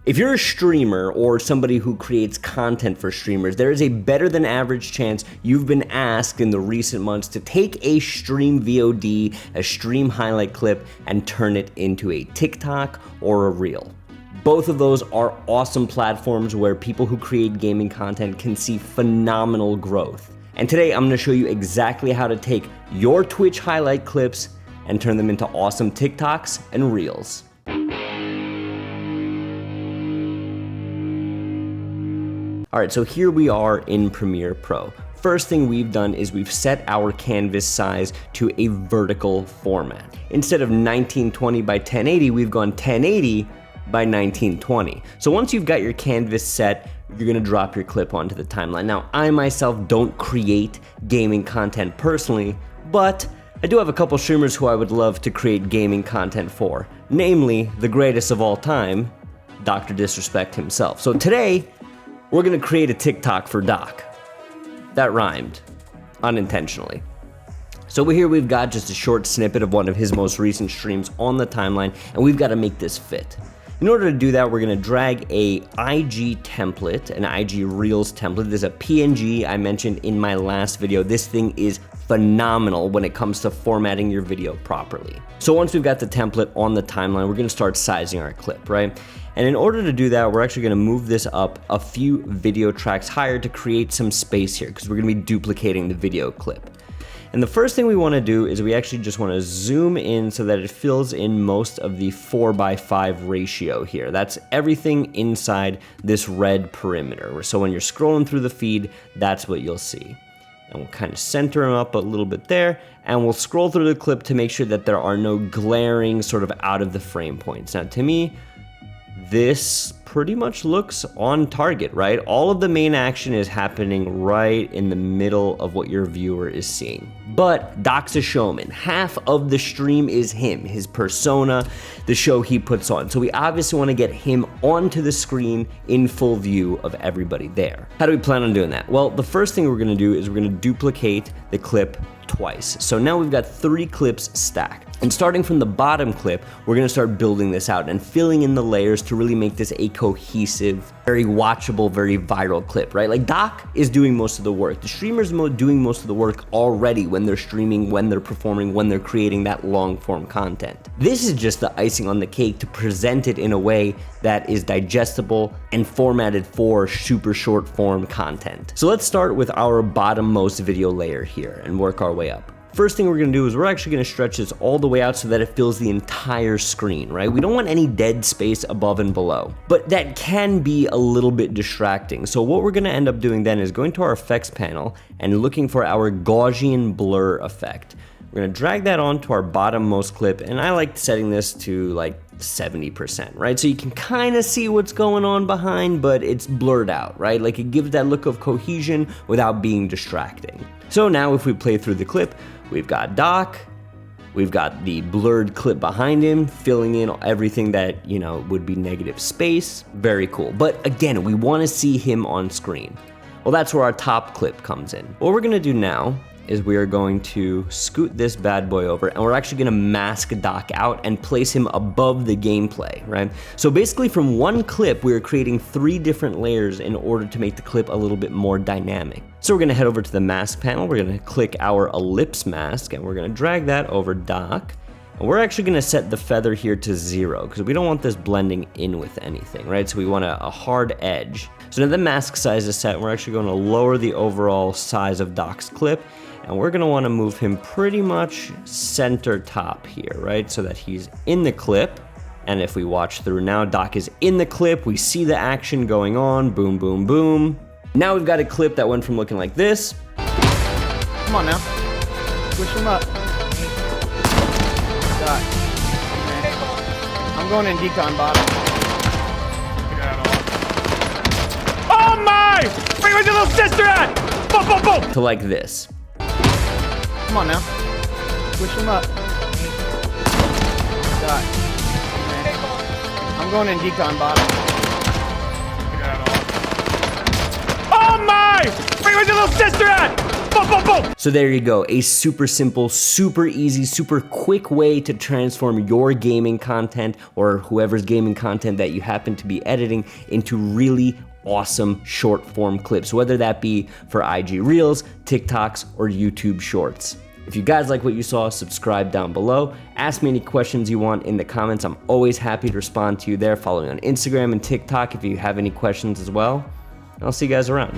If you're a streamer or somebody who creates content for streamers, there is a better than average chance you've been asked in the recent months to take a stream VOD, a stream highlight clip, and turn it into a TikTok or a Reel. Both of those are awesome platforms where people who create gaming content can see phenomenal growth. And today I'm gonna show you exactly how to take your Twitch highlight clips and turn them into awesome TikToks and Reels. All right, so here we are in Premiere Pro. First thing we've done is we've set our canvas size to a vertical format. Instead of 1920 by 1080, we've gone 1080 by 1920. So once you've got your canvas set, you're gonna drop your clip onto the timeline. Now, I myself don't create gaming content personally, but I do have a couple streamers who I would love to create gaming content for, namely the greatest of all time, Dr. Disrespect himself. So today, we're gonna create a TikTok for Doc. That rhymed, unintentionally. So here we've got just a short snippet of one of his most recent streams on the timeline, and we've gotta make this fit. In order to do that, we're gonna drag a IG template, an IG Reels template. There's a PNG I mentioned in my last video. This thing is phenomenal when it comes to formatting your video properly. So once we've got the template on the timeline, we're gonna start sizing our clip, right? And in order to do that, we're actually gonna move this up a few video tracks higher to create some space here, because we're gonna be duplicating the video clip. And the first thing we wanna do is we actually just wanna zoom in so that it fills in most of the 4:5 ratio here. That's everything inside this red perimeter. So when you're scrolling through the feed, that's what you'll see. And we'll kind of center them up a little bit there, and we'll scroll through the clip to make sure that there are no glaring sort of out of the frame points. Now to me, this pretty much looks on target, right? All of the main action is happening right in the middle of what your viewer is seeing. But Doc's a showman. Half of the stream is him, his persona, the show he puts on. So we obviously want to get him onto the screen in full view of everybody there. How do we plan on doing that? Well, the first thing we're gonna do is we're gonna duplicate the clip twice. So now we've got 3 clips stacked. And starting from the bottom clip, we're gonna start building this out and filling in the layers to really make this a cohesive, very watchable, very viral clip, right? Like Doc is doing most of the work. The streamer's doing most of the work already when they're streaming, when they're performing, when they're creating that long form content. This is just the icing on the cake to present it in a way that is digestible and formatted for super short form content. So let's start with our bottommost video layer here and work our way up. First thing we're gonna do is we're actually gonna stretch this all the way out so that it fills the entire screen, right? We don't want any dead space above and below, but that can be a little bit distracting. So what we're gonna end up doing then is going to our effects panel and looking for our Gaussian blur effect. We're gonna drag that onto our bottommost clip, and I like setting this to like 70%, right? So you can kind of see what's going on behind, but it's blurred out, right? Like it gives that look of cohesion without being distracting. So now if we play through the clip, we've got Doc, we've got the blurred clip behind him, filling in everything that, you know, would be negative space. Very cool. But again, we want to see him on screen. Well, that's where our top clip comes in. What we're gonna do now is we are going to scoot this bad boy over, and we're actually gonna mask Doc out and place him above the gameplay, right? So basically from one clip, we're creating 3 different layers in order to make the clip a little bit more dynamic. So we're gonna head over to the mask panel, we're gonna click our ellipse mask, and we're gonna drag that over Doc. And we're actually gonna set the feather here to 0, because we don't want this blending in with anything, right? So we want a hard edge. So now the mask size is set, and we're actually gonna lower the overall size of Doc's clip, and we're gonna wanna move him pretty much center top here, right? So that he's in the clip. And if we watch through now, Doc is in the clip, we see the action going on, boom, boom, boom. Now we've got a clip that went from looking like this. Come on now, switch him up. Doc, I'm going in decon bottom. Oh my! Where's your little sister at? Boom, boom, boom! To like this. Come on now, switch him up. Doc, I'm going in decon bottom. Oh my! Where's your little sister at? boom, boom, boom. So there you go, a super simple, super easy, super quick way to transform your gaming content or whoever's gaming content that you happen to be editing into really awesome short form clips, whether that be for IG Reels, TikToks, or YouTube Shorts. If you guys like what you saw, subscribe down below. Ask me any questions you want in the comments. I'm always happy to respond to you there. Follow me on Instagram and TikTok if you have any questions as well. I'll see you guys around.